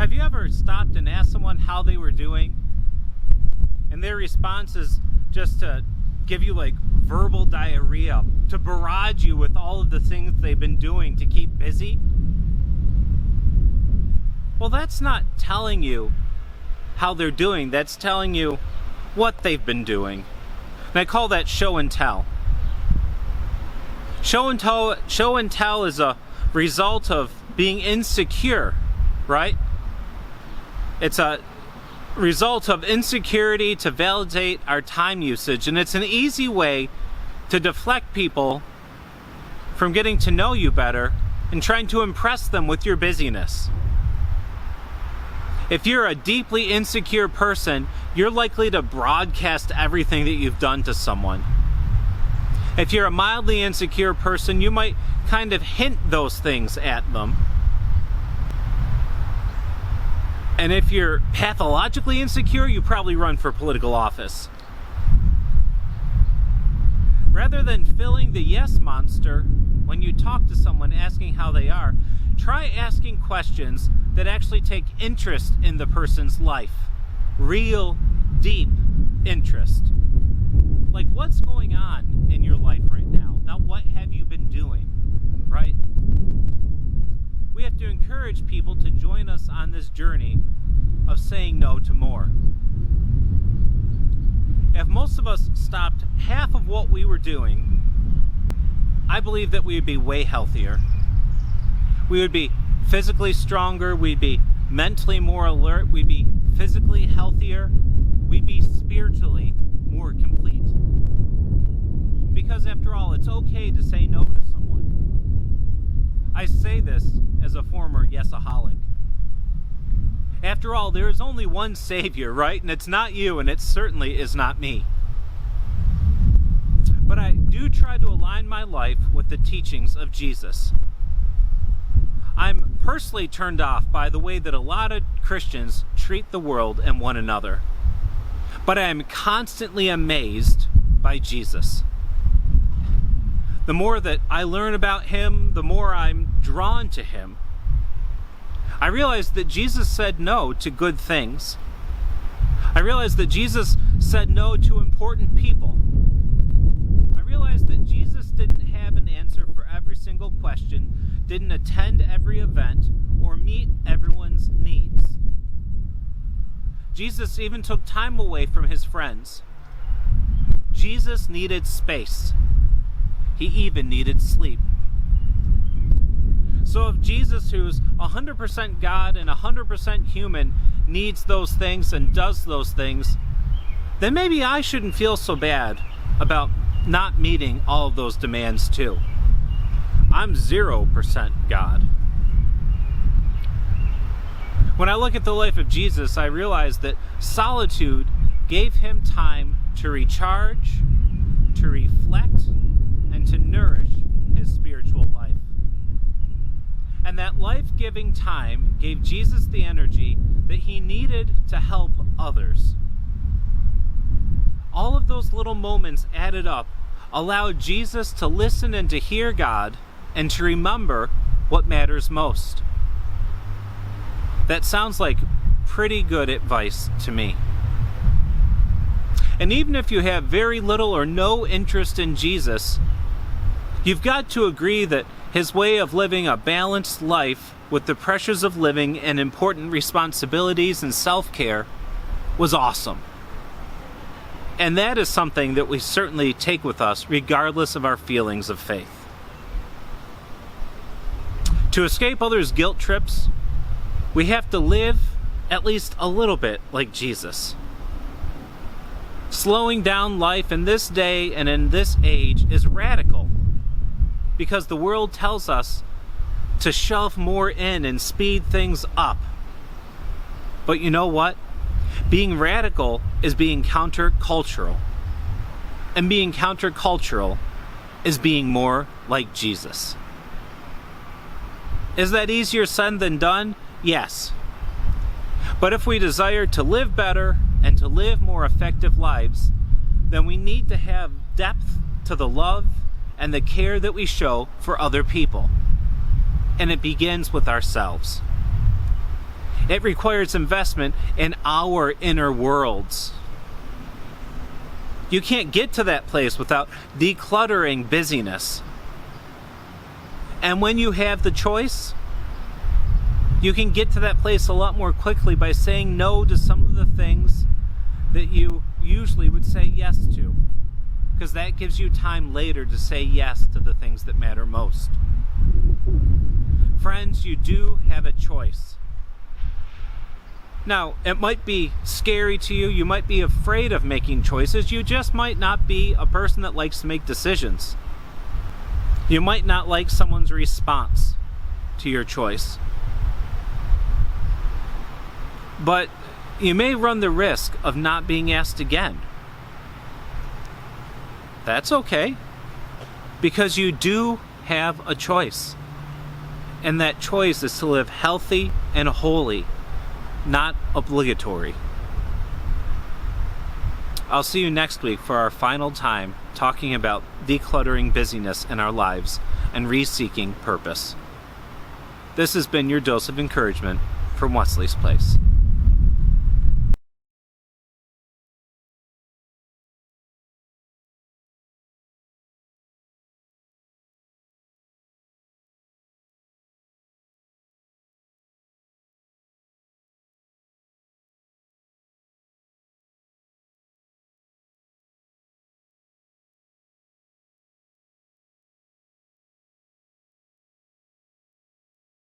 Have you ever stopped and asked someone how they were doing? And their response is just to give you like verbal diarrhea, to barrage you with all of the things they've been doing to keep busy? Well, that's not telling you how they're doing. That's telling you what they've been doing. And I call that show and tell. Show and tell is a result of being insecure, right? It's a result of insecurity to validate our time usage, and it's an easy way to deflect people from getting to know you better and trying to impress them with your busyness. If you're a deeply insecure person, you're likely to broadcast everything that you've done to someone. If you're a mildly insecure person, you might kind of hint those things at them. And if you're pathologically insecure, you probably run for political office. Rather than filling the yes monster when you talk to someone asking how they are, try asking questions that actually take interest in the person's life. Real, deep interest. Like, what's going on in your life right now? Not what have you been doing, right? We have to encourage people to join us on this journey of saying no to more. If most of us stopped half of what we were doing, I believe that we would be way healthier. We would be physically stronger, we'd be mentally more alert, we'd be physically healthier, we'd be spiritually more complete. Because after all, it's okay to say no to someone. I say this as a former yesaholic. After all, there is only one Savior, right? And it's not you, and it certainly is not me. But I do try to align my life with the teachings of Jesus. I'm personally turned off by the way that a lot of Christians treat the world and one another. But I am constantly amazed by Jesus. The more that I learn about him, the more I'm drawn to him. I realize that Jesus said no to good things. I realize that Jesus said no to important people. I realize that Jesus didn't have an answer for every single question, didn't attend every event, or meet everyone's needs. Jesus even took time away from his friends. Jesus needed space. He even needed sleep. So if Jesus, who's 100% God and 100% human, needs those things and does those things, then maybe I shouldn't feel so bad about not meeting all of those demands too. I'm 0% God. When I look at the life of Jesus, I realize that solitude gave him time to recharge, to reflect, and to nourish his spiritual life. And that life-giving time gave Jesus the energy that he needed to help others. All of those little moments added up allowed Jesus to listen and to hear God and to remember what matters most. That sounds like pretty good advice to me. And even if you have very little or no interest in Jesus, you've got to agree that his way of living a balanced life with the pressures of living and important responsibilities and self-care was awesome. And that is something that we certainly take with us regardless of our feelings of faith. To escape others' guilt trips, we have to live at least a little bit like Jesus. Slowing down life in this day and in this age is radical, because the world tells us to shove more in and speed things up. But you know what? Being radical is being countercultural. And being countercultural is being more like Jesus. Is that easier said than done? Yes. But if we desire to live better and to live more effective lives, then we need to have depth to the love and the care that we show for other people. And it begins with ourselves. It requires investment in our inner worlds. You can't get to that place without decluttering busyness. And when you have the choice, you can get to that place a lot more quickly by saying no to some of the things that you usually would say yes to. Because that gives you time later to say yes to the things that matter most. Friends, you do have a choice. Now, it might be scary to you. You might be afraid of making choices. You just might not be a person that likes to make decisions. You might not like someone's response to your choice. But you may run the risk of not being asked again. That's okay, because you do have a choice. And that choice is to live healthy and holy, not obligatory. I'll see you next week for our final time talking about decluttering busyness in our lives and reseeking purpose. This has been your dose of encouragement from Wesley's Place.